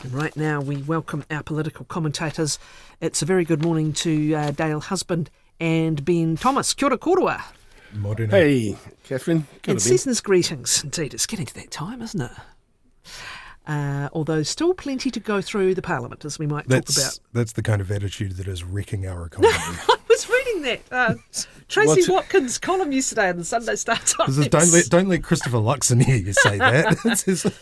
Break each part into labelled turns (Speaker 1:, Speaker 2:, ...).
Speaker 1: And right now we welcome our political commentators. It's a very good morning to Dale Husband and Ben Thomas. Kia ora korua.
Speaker 2: Morena.
Speaker 3: Hey, Kathryn.
Speaker 1: And season's greetings. Indeed, it's getting to that time, isn't it? Although still plenty to go through the Parliament, as we might talk about.
Speaker 2: That's the kind of attitude that is wrecking our economy.
Speaker 1: I was reading that. Tracy Watkins' column yesterday in the Sunday Star Times.
Speaker 2: Don't let Christopher Luxon hear you say that.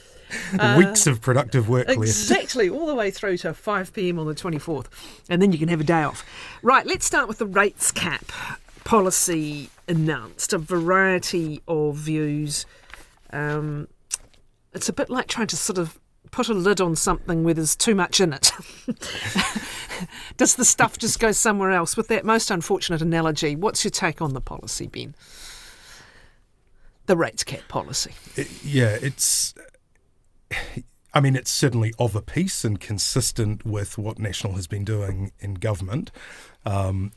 Speaker 2: Weeks of productive work left.
Speaker 1: Exactly, all the way through to 5 p.m. on the 24th. And then you can have a day off. Right, let's start with the rates cap policy announced. A variety of views. It's a bit like trying to sort of put a lid on something where there's too much in it. Does the stuff just go somewhere else? With that most unfortunate analogy, what's your take on the policy, Ben? The rates cap policy.
Speaker 2: It's certainly of a piece and consistent with what National has been doing in government,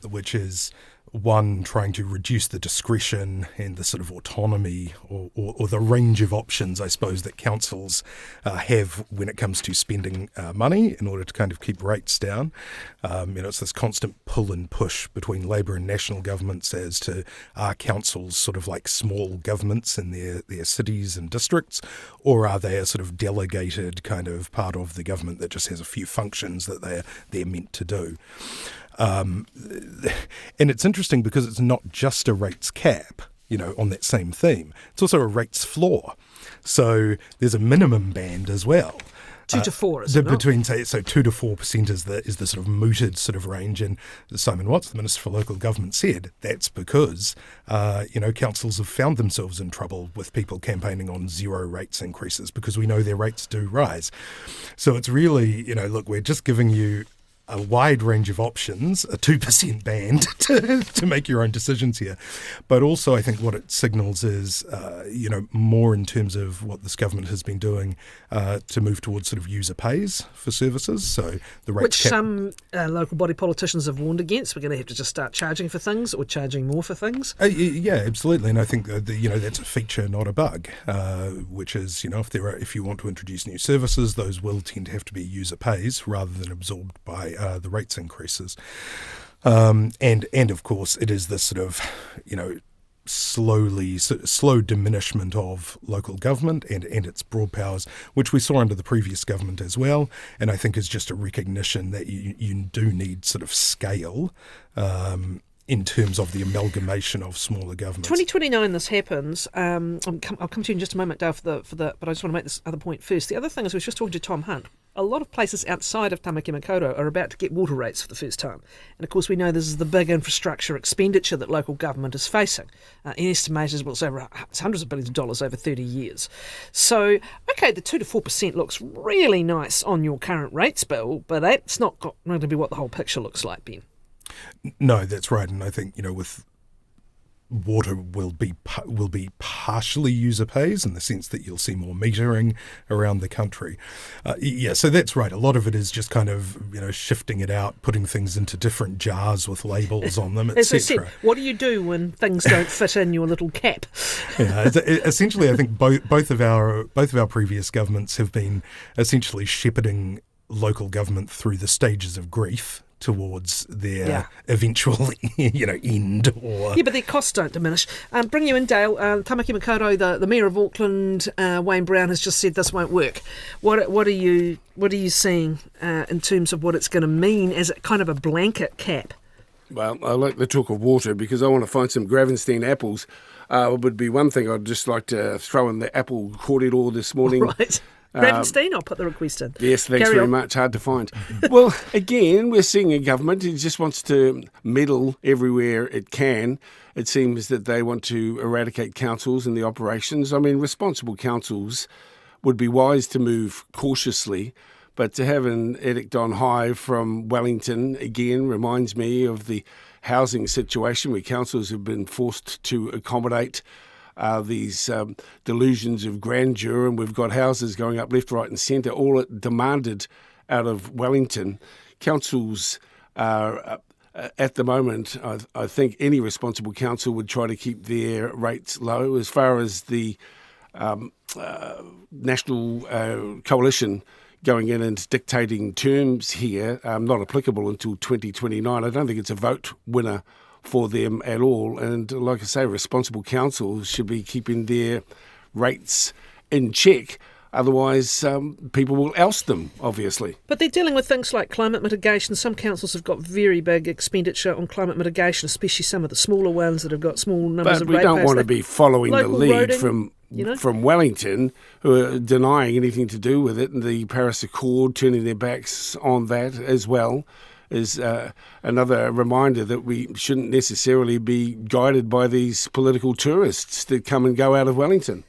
Speaker 2: which is, one, trying to reduce the discretion and the sort of autonomy or the range of options, I suppose, that councils have when it comes to spending money in order to kind of keep rates down. It's this constant pull and push between Labour and national governments as to are councils sort of like small governments in their cities and districts, or are they a sort of delegated kind of part of the government that just has a few functions that they're meant to do. And it's interesting because it's not just a rates cap, on that same theme. It's also a rates floor. So there's a minimum band as well.
Speaker 1: 2 to 4, is it not?
Speaker 2: Between, say, 2 to 4% is the sort of mooted sort of range. And Simon Watts, the Minister for Local Government, said that's because, councils have found themselves in trouble with people campaigning on zero rates increases because we know their rates do rise. So it's really, look, we're just giving you a wide range of options, a 2% band to make your own decisions here. But also I think what it signals is, more in terms of what this government has been doing to move towards sort of user pays for services. So the rate
Speaker 1: Which some local body politicians have warned against. We're going to have to just start charging for things or charging more for things.
Speaker 2: Yeah, absolutely. And I think that's a feature, not a bug, which is, if you want to introduce new services, those will tend to have to be user pays rather than absorbed by the rates increases. And of course, it is this sort of, slow diminishment of local government and its broad powers, which we saw under the previous government as well. And I think is just a recognition that you do need sort of scale in terms of the amalgamation of smaller governments. 2029
Speaker 1: this happens. I'll come to you in just a moment, Dale, but I just want to make this other point first. The other thing is, we were just talking to Tom Hunt. A lot of places outside of Tāmaki Makaurau are about to get water rates for the first time. And of course we know this is the big infrastructure expenditure that local government is facing. Estimated it's over hundreds of billions of dollars over 30 years. So, okay, the 2 to 4% looks really nice on your current rates bill, but that's not going to be what the whole picture looks like, Ben.
Speaker 2: No, that's right. And I think, with water will be partially user pays in the sense that you'll see more metering around the country. So that's right. A lot of it is just kind of, shifting it out, putting things into different jars with labels on them, etc.
Speaker 1: As I said, what do you do when things don't fit in your little cap?
Speaker 2: Essentially, I think both of our previous governments have been essentially shepherding local government through the stages of grief towards their eventual, end.
Speaker 1: But their costs don't diminish. Bring you in, Dale. Tāmaki Makaurau, the Mayor of Auckland, Wayne Brown, has just said this won't work. What are you seeing in terms of what it's going to mean as a kind of a blanket cap?
Speaker 3: Well, I like the talk of water because I want to find some Gravenstein apples. Would be one thing I'd just like to throw in the apple corridor this morning.
Speaker 1: Right. Gravenstein, I'll put the request in.
Speaker 3: Yes, thanks very much. Hard to find. Well, again, we're seeing a government who just wants to meddle everywhere it can. It seems that they want to eradicate councils and the operations. I mean, responsible councils would be wise to move cautiously, but to have an edict on high from Wellington, again, reminds me of the housing situation where councils have been forced to accommodate these delusions of grandeur, and we've got houses going up left, right and centre, all demanded out of Wellington. Councils are, at the moment, I think any responsible council would try to keep their rates low. As far as the National Coalition going in and dictating terms here, not applicable until 2029. I don't think it's a vote winner for them at all. And like I say, responsible councils should be keeping their rates in check. Otherwise, people will oust them, obviously.
Speaker 1: But they're dealing with things like climate mitigation. Some councils have got very big expenditure on climate mitigation, especially some of the smaller ones that have got small numbers of ratepayers.
Speaker 3: But we don't want to be following the lead
Speaker 1: roading,
Speaker 3: from Wellington, who are denying anything to do with it, and the Paris Accord turning their backs on that as well is another reminder that we shouldn't necessarily be guided by these political tourists that come and go out of Wellington.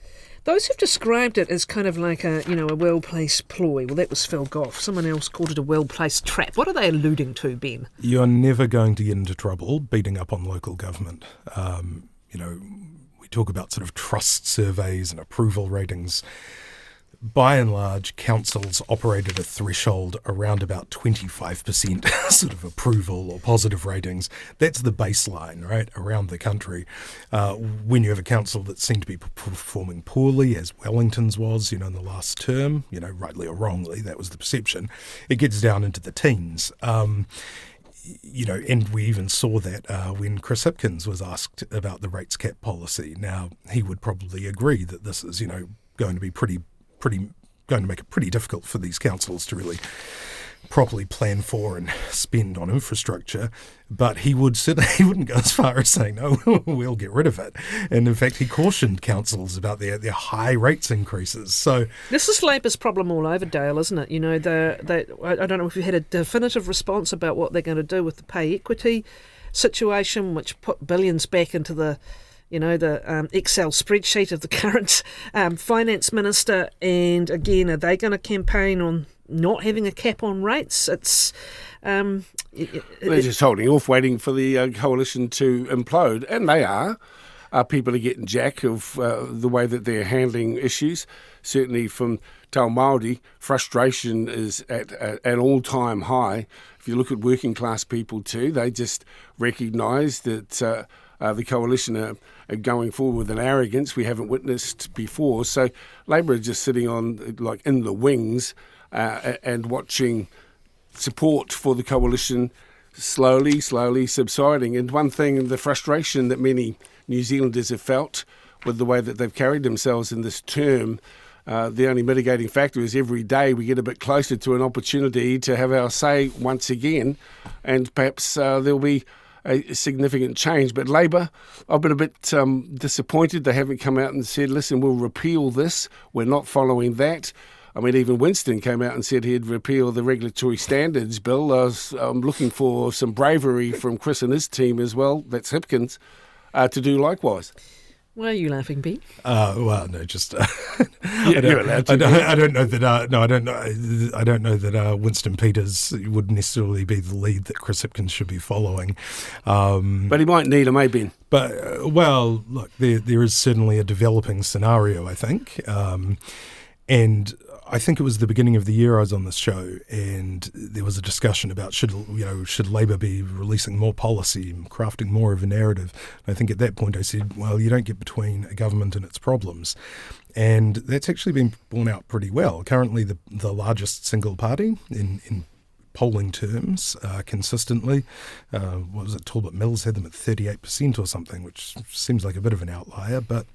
Speaker 1: Those who've described it as kind of like a well-placed ploy, well, that was Phil Goff. Someone else called it a well-placed trap. What are they alluding to, Ben?
Speaker 2: You're never going to get into trouble beating up on local government. We talk about sort of trust surveys and approval ratings. By and large, councils operate at a threshold around about 25% sort of approval or positive ratings. That's the baseline, right, around the country. When you have a council that seemed to be performing poorly, as Wellington's was, in the last term, rightly or wrongly, that was the perception, it gets down into the teens. And we even saw that when Chris Hipkins was asked about the rates cap policy. Now, he would probably agree that this is, going to be going to make it pretty difficult for these councils to really properly plan for and spend on infrastructure, but he wouldn't go as far as saying, no, we'll get rid of it. And in fact, he cautioned councils about their high rates increases. So
Speaker 1: this is Labour's problem all over, Dale, isn't it? I don't know if you had a definitive response about what they're going to do with the pay equity situation, which put billions back into the Excel spreadsheet of the current finance minister. And again, are they going to campaign on not having a cap on rates?
Speaker 3: They're just holding off, waiting for the coalition to implode. And they are. People are getting jack of the way that they're handling issues. Certainly from Tau Māori, frustration is at an all-time high. If you look at working class people too, they just recognise that the coalition are going forward with an arrogance we haven't witnessed before. So Labour are just sitting on, in the wings and watching support for the coalition slowly subsiding. And one thing, the frustration that many New Zealanders have felt with the way that they've carried themselves in this term, the only mitigating factor is every day we get a bit closer to an opportunity to have our say once again, and perhaps there'll be a significant change. But Labour, I've been a bit disappointed. They haven't come out and said, listen, we'll repeal this. We're not following that. I mean, even Winston came out and said he'd repeal the regulatory standards bill. I'm looking for some bravery from Chris and his team as well, that's Hipkins, to do likewise.
Speaker 1: Why are you laughing, Ben?
Speaker 2: Well, no, just
Speaker 3: you're allowed to.
Speaker 2: I don't know that. I don't know that Winston Peters would necessarily be the lead that Chris Hipkins should be following.
Speaker 3: But he might need him, Ben.
Speaker 2: But look, there is certainly a developing scenario, I think, and I think it was the beginning of the year I was on this show, and there was a discussion about should Labour be releasing more policy and crafting more of a narrative. And I think at that point I said, well, you don't get between a government and its problems. And that's actually been borne out pretty well. Currently the largest single party in polling terms consistently. What was it? Talbot Mills had them at 38% or something, which seems like a bit of an outlier, but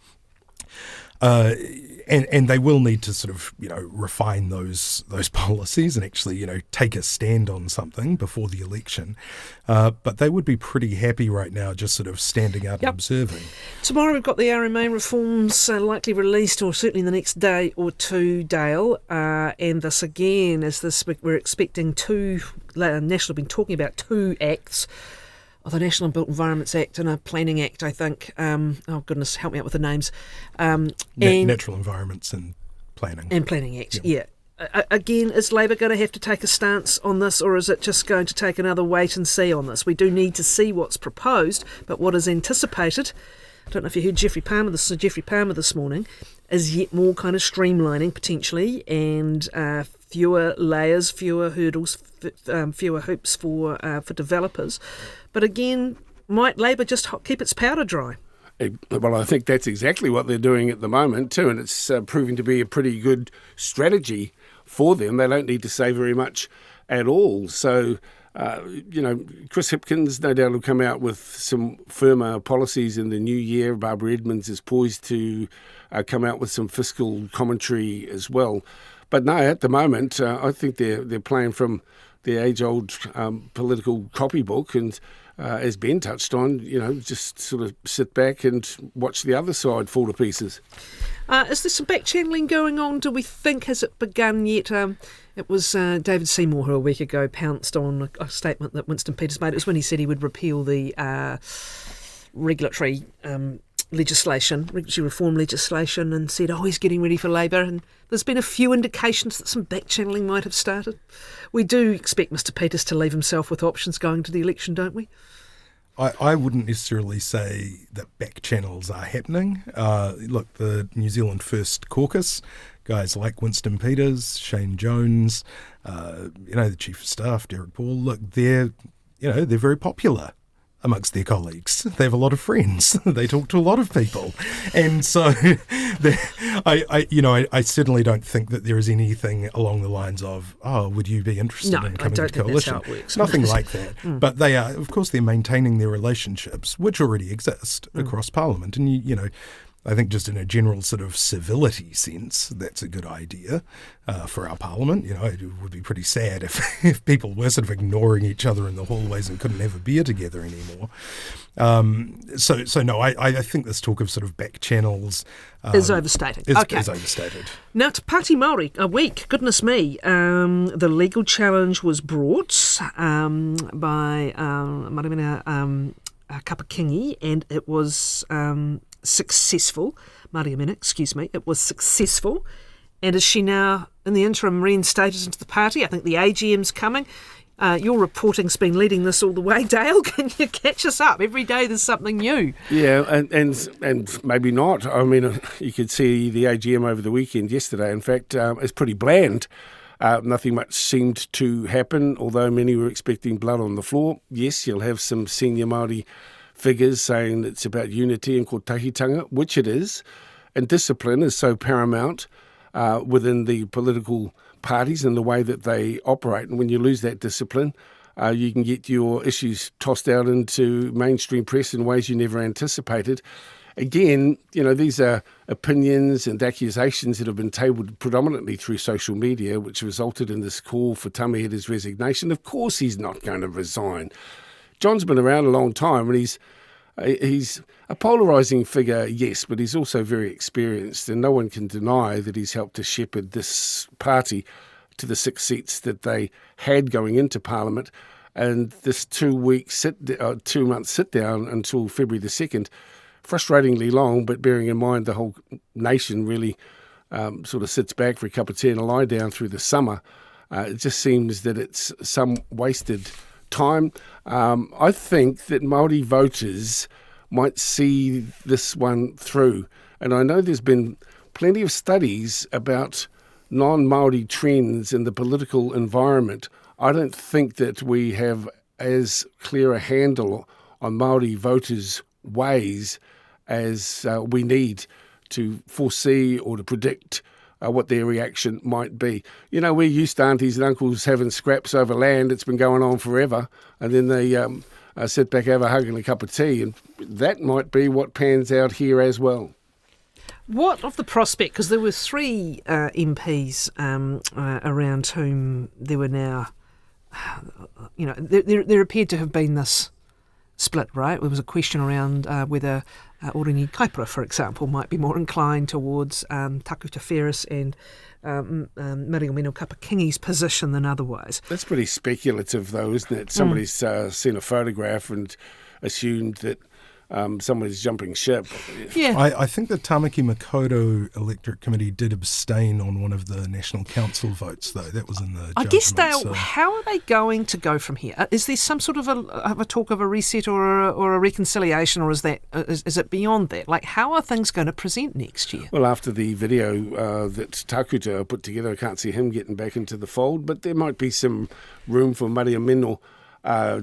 Speaker 2: and they will need to sort of refine those policies and actually take a stand on something before the election. But they would be pretty happy right now just sort of standing out and observing.
Speaker 1: Tomorrow we've got the RMA reforms likely released, or certainly in the next day or two, Dale. And this again is this we're expecting National have been talking about two acts. The National Built Environments Act and a Planning Act, I think. Oh, goodness, help me out with the names.
Speaker 2: Natural Environments and Planning.
Speaker 1: And Planning Act, yeah. Again, is Labour going to have to take a stance on this, or is it just going to take another wait and see on this? We do need to see what's proposed, but what is anticipated, I don't know if you heard Geoffrey Palmer this morning, is yet more kind of streamlining potentially, and fewer layers, fewer hurdles, fewer hoops for developers. But again, might Labour just keep its powder dry?
Speaker 3: Well, I think that's exactly what they're doing at the moment too, and it's proving to be a pretty good strategy for them. They don't need to say very much at all. So, Chris Hipkins no doubt will come out with some firmer policies in the new year. Barbara Edmonds is poised to come out with some fiscal commentary as well. But no, at the moment, I think they're playing from the age-old political copybook, and as Ben touched on, just sort of sit back and watch the other side fall to pieces.
Speaker 1: Is there some back-channeling going on, do we think? Has it begun yet? It was David Seymour who a week ago pounced on a statement that Winston Peters made. It was when he said he would repeal the regulatory reform legislation, and said, he's getting ready for Labour. And there's been a few indications that some back-channeling might have started. We do expect Mr Peters to leave himself with options going to the election, don't we?
Speaker 2: I wouldn't necessarily say that back channels are happening. Look, the New Zealand First Caucus, guys like Winston Peters, Shane Jones, the Chief of Staff, Derek Paul, look, they're very popular amongst their colleagues. They have a lot of friends. They talk to a lot of people. And so I certainly don't think that there is anything along the lines of, would you be interested in coming to the coalition?
Speaker 1: That's how it works.
Speaker 2: Nothing like that. But they are, of course, they're maintaining their relationships, which already exist across Parliament. And, I think just in a general sort of civility sense, that's a good idea for our Parliament. It would be pretty sad if people were sort of ignoring each other in the hallways and couldn't have a beer together anymore. So no, I think this talk of sort of back channels
Speaker 1: is overstated.
Speaker 2: Is overstated. Now
Speaker 1: to Pāti Māori, a week, goodness me. The legal challenge was brought by Mariameno Kapa-Kingi, and it was successful. Mariameno, it was successful. And is she now, in the interim, reinstated into the party? I think the AGM's coming. Your reporting's been leading this all the way, Dale. Can you catch us up? Every day there's something new.
Speaker 3: Yeah, and maybe not. I mean, you could see the AGM over the weekend yesterday. In fact, it's pretty bland. Nothing much seemed to happen, although many were expecting blood on the floor. Yes, you'll have some senior Māori figures saying it's about unity and kotahitanga, which it is, and discipline is so paramount within the political parties and the way that they operate. And when you lose that discipline, you can get your issues tossed out into mainstream press in ways you never anticipated. Again, these are opinions and accusations that have been tabled predominantly through social media, which resulted in this call for Tamiheda's resignation. Of course he's not going to resign. John's been around a long time, and he's a polarising figure, yes, but he's also very experienced, and no one can deny that he's helped to shepherd this party to the 6 seats that they had going into Parliament. And this 2 month sit down until February the 2nd, frustratingly long, but bearing in mind the whole nation really sort of sits back for a cup of tea and a lie down through the summer. It just seems that it's some wasted time. I think that Māori voters might see this one through. And I know there's been plenty of studies about non-Māori trends in the political environment. I don't think that we have as clear a handle on Māori voters' ways as we need to foresee or to predict what their reaction might be. We're used to aunties and uncles having scraps over land. It's been going on forever. And then they sit back, have a hug and a cup of tea. And that might be what pans out here as well.
Speaker 1: What of the prospect? Because there were 3 MPs around whom there were now, there appeared to have been this split, right? There was a question around whether Orangi Kaipara, for example, might be more inclined towards Tākuta Ferris and Mariameno Kapa-Kingi's position than otherwise.
Speaker 3: That's pretty speculative, though, isn't it? Somebody's seen a photograph and assumed that somebody's jumping ship.
Speaker 1: Yeah.
Speaker 2: I think the Tamaki Makaurau Electorate Committee did abstain on one of the National Council votes, though. That was in the
Speaker 1: I guess, Dale,
Speaker 2: so.
Speaker 1: How are they going to go from here? Is there some sort of a talk of a reset or a reconciliation, or is it beyond that? Like, how are things going to present next year?
Speaker 3: Well, after the video that Tākuta put together, I can't see him getting back into the fold, but there might be some room for Mariameno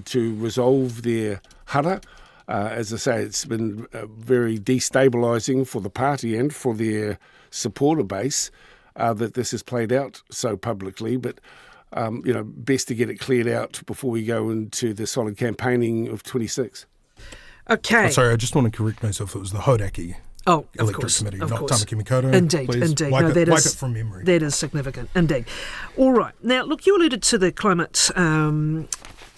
Speaker 3: to resolve their hara. As I say, it's been very destabilising for the party and for their supporter base. that this is played out so publicly, but best to get it cleared out before we go into the solid campaigning of 26.
Speaker 1: Okay.
Speaker 2: Sorry, I just want to correct myself. It was the Hodaki Electorate Committee, not Tākuta.
Speaker 1: Indeed,
Speaker 2: Please
Speaker 1: indeed.
Speaker 2: wipe
Speaker 1: No,
Speaker 2: it from memory.
Speaker 1: That is significant, indeed. All right. Now, look, you alluded to the climate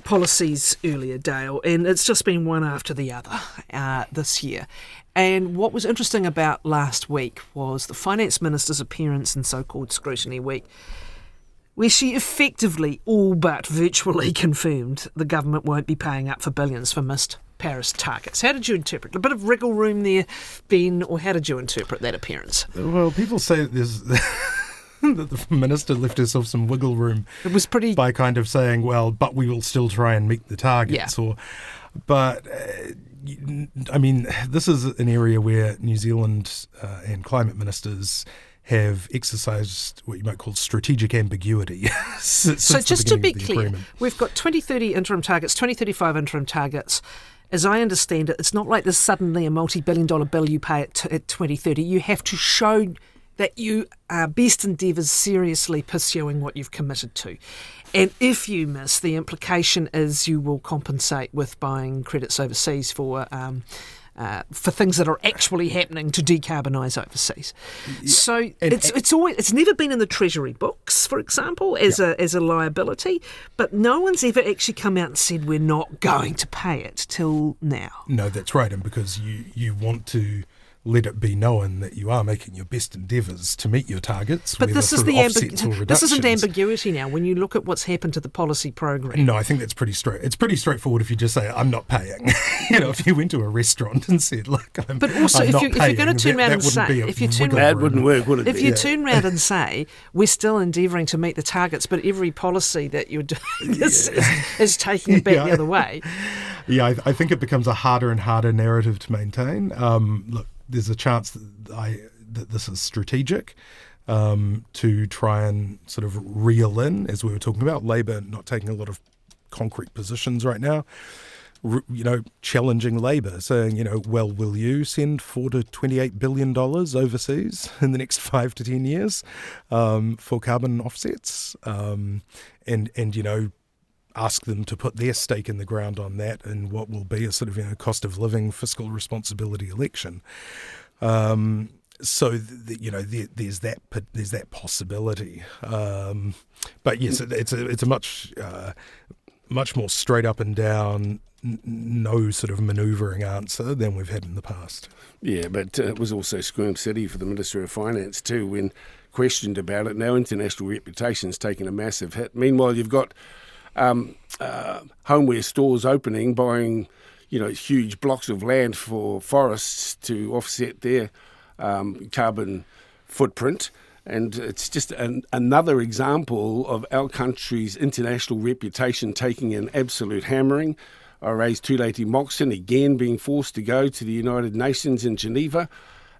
Speaker 1: policies earlier, Dale, and it's just been one after the other this year. And what was interesting about last week was the Finance Minister's appearance in so-called Scrutiny Week, where she effectively all but virtually confirmed the government won't be paying up for billions for missed Paris targets. How did you interpret a bit of wriggle room there, Ben, or how did you interpret that appearance?
Speaker 2: Well, people say that there's that the minister left herself some wiggle room.
Speaker 1: It was pretty
Speaker 2: by kind of saying, well, but we will still try and meet the targets.
Speaker 1: Yeah.
Speaker 2: I mean, this is an area where New Zealand and climate ministers have exercised what you might call strategic ambiguity. So
Speaker 1: just to be clear, we've got 2030 interim targets, 2035 interim targets. As I understand it, it's not like there's suddenly a multi-billion-dollar bill you pay at 2030. You have to show that you are best endeavours seriously pursuing what you've committed to. And if you miss, the implication is you will compensate with buying credits overseas for things that are actually happening to decarbonise overseas. So it's never been in the Treasury books, for example, as a liability, but no one's ever actually come out and said we're not going to pay it till now.
Speaker 2: No, that's right, and because you want to let it be known that you are making your best endeavours to meet your targets.
Speaker 1: But this is this isn't ambiguity now. When you look at what's happened to the policy program,
Speaker 2: no, I think that's pretty straight. It's pretty straightforward if you just say I'm not paying. If you went to a restaurant and said, "Look, I'm."
Speaker 1: But also,
Speaker 2: I'm
Speaker 1: if you're going to turn around and say,
Speaker 3: that wouldn't work, would it?
Speaker 1: If you turn around and say we're still endeavouring to meet the targets, but every policy that you're doing is taking it back the other way.
Speaker 2: Yeah, I think it becomes a harder and harder narrative to maintain. Look. There's a chance that this is strategic to try and sort of reel in, as we were talking about, Labour not taking a lot of concrete positions right now, challenging Labour, saying, well, will you send $4 to $28 billion overseas in the next 5 to 10 years for carbon offsets? Ask them to put their stake in the ground on that in what will be a sort of cost of living fiscal responsibility election. There's that possibility. But yes, it's a much more straight up and down, no sort of manoeuvring answer than we've had in the past.
Speaker 3: Yeah, but it was also Squirm City for the Minister of Finance too when questioned about it. Now international reputation's taken a massive hit. Meanwhile, you've got homeware stores opening, buying, huge blocks of land for forests to offset their carbon footprint. And it's just another example of our country's international reputation taking an absolute hammering. I raised Tūleiti Moxon again being forced to go to the United Nations in Geneva.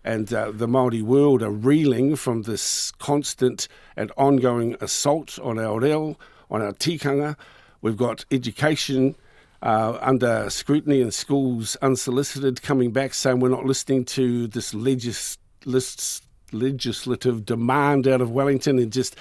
Speaker 3: And the Māori world are reeling from this constant and ongoing assault on our reo, on our tikanga. We've got education under scrutiny in schools unsolicited coming back saying we're not listening to this legislative demand out of Wellington and just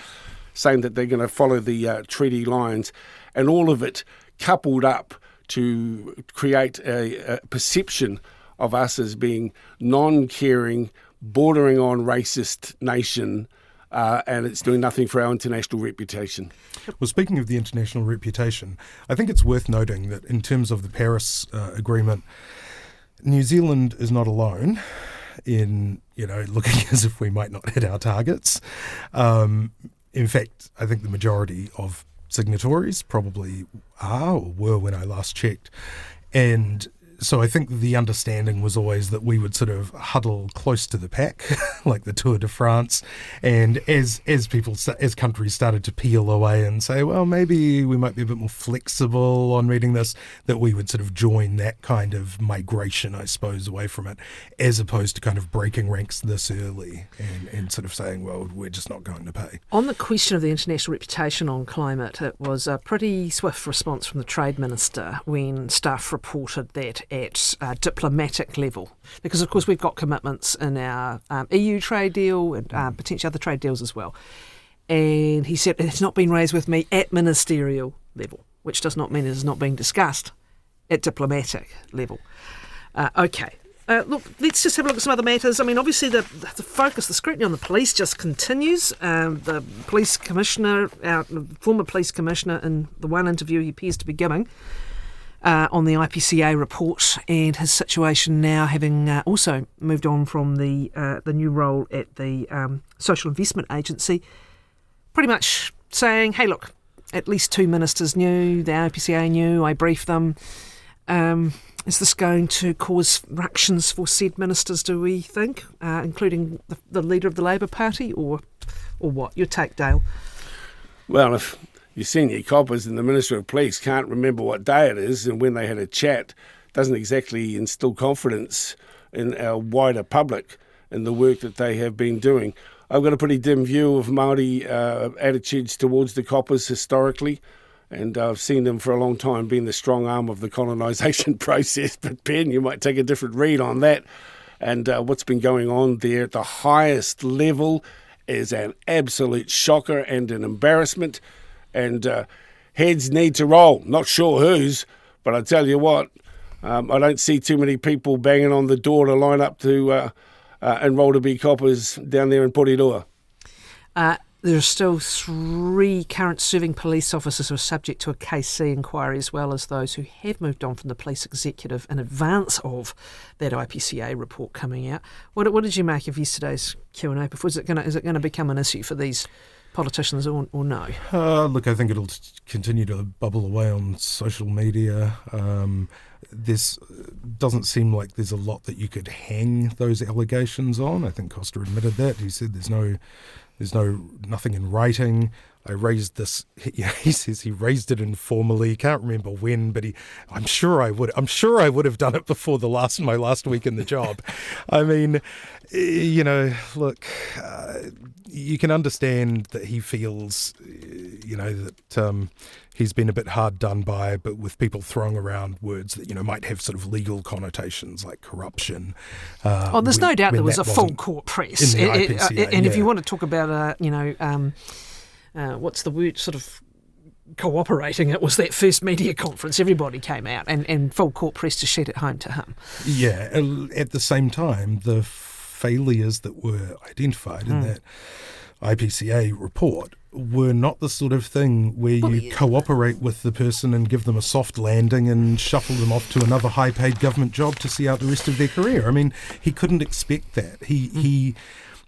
Speaker 3: saying that they're going to follow the treaty lines. And all of it coupled up to create a perception of us as being non-caring, bordering on racist nation, and it's doing nothing for our international reputation.
Speaker 2: Well, speaking of the international reputation, I think it's worth noting that in terms of the Paris Agreement, New Zealand is not alone in, looking as if we might not hit our targets. In fact, I think the majority of signatories probably are or were when I last checked. And so I think the understanding was always that we would sort of huddle close to the pack, like the Tour de France. And as countries started to peel away and say, well, maybe we might be a bit more flexible on reading this, that we would sort of join that kind of migration, I suppose, away from it, as opposed to kind of breaking ranks this early and sort of saying, well, we're just not going to pay.
Speaker 1: On the question of the international reputation on climate, it was a pretty swift response from the Trade Minister when staff reported that at diplomatic level? Because, of course, we've got commitments in our EU trade deal and potentially other trade deals as well. And he said it's not been raised with me at ministerial level, which does not mean it is not being discussed at diplomatic level. Okay. Look, let's just have a look at some other matters. I mean, obviously the focus, the scrutiny on the police just continues. The police commissioner, former police commissioner, in the one interview he appears to be giving on the IPCA report and his situation now having also moved on from the new role at the Social Investment Agency, pretty much saying, hey, look, at least 2 ministers knew, the IPCA knew, I briefed them. Is this going to cause ructions for said ministers, do we think, including the leader of the Labour Party, or what? Your take, Dale?
Speaker 3: Well, if your senior coppers and the Minister of Police can't remember what day it is and when they had a chat, doesn't exactly instill confidence in our wider public in the work that they have been doing. I've got a pretty dim view of Māori attitudes towards the coppers historically. And I've seen them for a long time being the strong arm of the colonisation process. But Ben, you might take a different read on that. And what's been going on there at the highest level is an absolute shocker and an embarrassment. And heads need to roll. Not sure whose, but I tell you what, I don't see too many people banging on the door to line up to enrol to be coppers down there in Porirua.
Speaker 1: There are still 3 current serving police officers who are subject to a KC inquiry, as well as those who have moved on from the police executive in advance of that IPCA report coming out. What did you make of yesterday's Q&A? Is it going to become an issue for these politicians or no?
Speaker 2: Look, I think it'll continue to bubble away on social media. This doesn't seem like there's a lot that you could hang those allegations on. I think Costa admitted that. He said there's nothing in writing. I raised this. He says he raised it informally. Can't remember when, but I'm sure I would have done it before my last week in the job. I mean, look, you can understand that he feels, that he's been a bit hard done by, but with people throwing around words that might have sort of legal connotations like corruption.
Speaker 1: There's no doubt there was a full court press,
Speaker 2: in the IPCA,
Speaker 1: and if you want to talk about what's the word, sort of cooperating, it was that first media conference. Everybody came out and full court press to shed it home to him. Yeah,
Speaker 2: at the same time, the failures that were identified in that IPCA report were not the sort of thing where you cooperate with the person and give them a soft landing and shuffle them off to another high-paid government job to see out the rest of their career. I mean, he couldn't expect that. He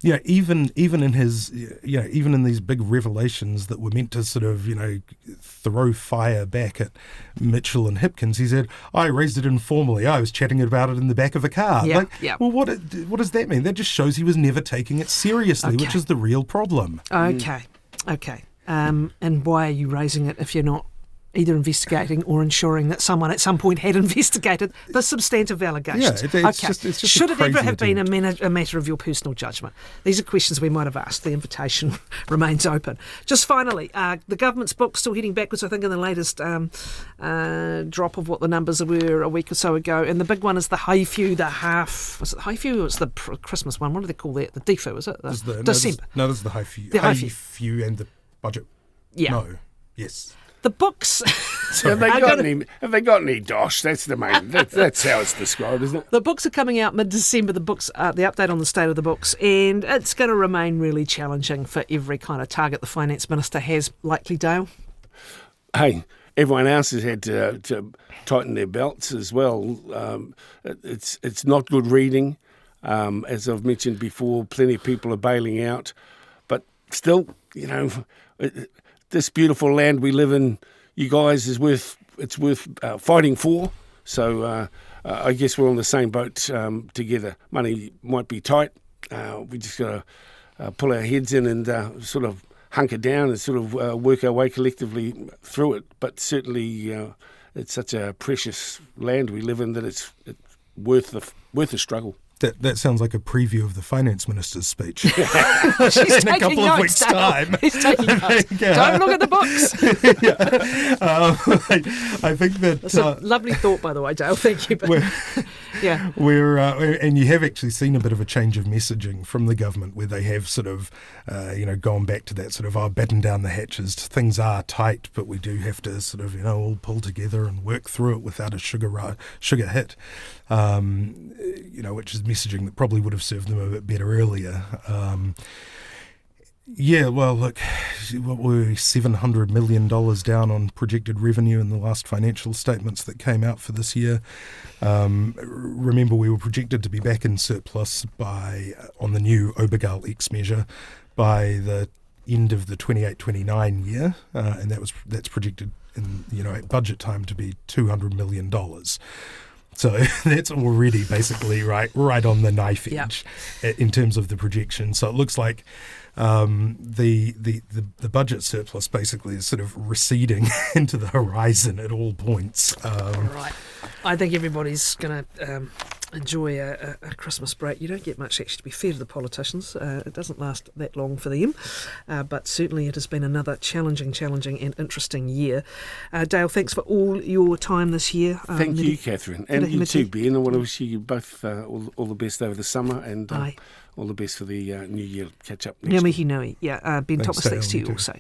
Speaker 2: even in his, even in these big revelations that were meant to sort of, throw fire back at Mitchell and Hipkins, he said, I raised it informally. I was chatting about it in the back of a car. Well, what does that mean? That just shows he was never taking it seriously, which is the real problem.
Speaker 1: Okay. And why are you raising it if you're not either investigating or ensuring that someone at some point had investigated the substantive allegations?
Speaker 2: It's just
Speaker 1: should it ever have been a matter of your personal judgment? These are questions we might have asked. The invitation remains open. Just finally, the government's book still heading backwards, I think, in the latest drop of what the numbers were a week or so ago. And the big one is the Haifew, was it the Haifew or was it the Christmas one? What do they call that? The Defu, is it? December.
Speaker 2: No, this is the Haifew. The Haifew and the budget.
Speaker 1: Yeah.
Speaker 2: No. Yes.
Speaker 1: The books.
Speaker 3: Have they got any dosh? That's the main. That's how it's described, isn't it?
Speaker 1: The books are coming out mid-December. The books, the update on the state of the books, and it's going to remain really challenging for every kind of target the finance minister has. Likely, Dale.
Speaker 3: Hey, everyone else has had to tighten their belts as well. It's not good reading, as I've mentioned before. Plenty of people are bailing out, but still, this beautiful land we live in, you guys, it's worth fighting for. So I guess we're on the same boat together. Money might be tight. We just got to pull our heads in and sort of hunker down and sort of work our way collectively through it. But certainly it's such a precious land we live in that it's worth the struggle.
Speaker 2: That sounds like a preview of the finance minister's speech.
Speaker 1: She's
Speaker 2: In a
Speaker 1: taking
Speaker 2: couple of
Speaker 1: notes,
Speaker 2: weeks'
Speaker 1: Dale.
Speaker 2: time.
Speaker 1: He's taking notes. Don't look at the books.
Speaker 2: I think that
Speaker 1: That's a lovely thought, by the way, Dale. Thank you. But, yeah.
Speaker 2: and you have actually seen a bit of a change of messaging from the government, where they have sort of, gone back to that sort of, batten down the hatches. Things are tight, but we do have to sort of, all pull together and work through it without a sugar hit. Which is messaging that probably would have served them a bit better earlier. Look, what were we, $700 million down on projected revenue in the last financial statements that came out for this year. Remember, we were projected to be back in surplus on the new Obergall X measure by the end of the 28-29 year, and that's projected in at budget time to be $200 million. So that's already basically right on the knife edge in terms of the projection. So it looks like the budget surplus basically is sort of receding into the horizon at all points.
Speaker 1: Right. I think everybody's going to enjoy a Christmas break. You don't get much, actually, to be fair to the politicians. It doesn't last that long for them. But certainly it has been another challenging and interesting year. Dale, thanks for all your time this year.
Speaker 3: Thank you, Kathryn. And you too, Ben. I want to wish you both all the best over the summer, and all the best for the new year. Catch up next
Speaker 1: Ngā mihi nui. Ben Thomas, thanks to you also.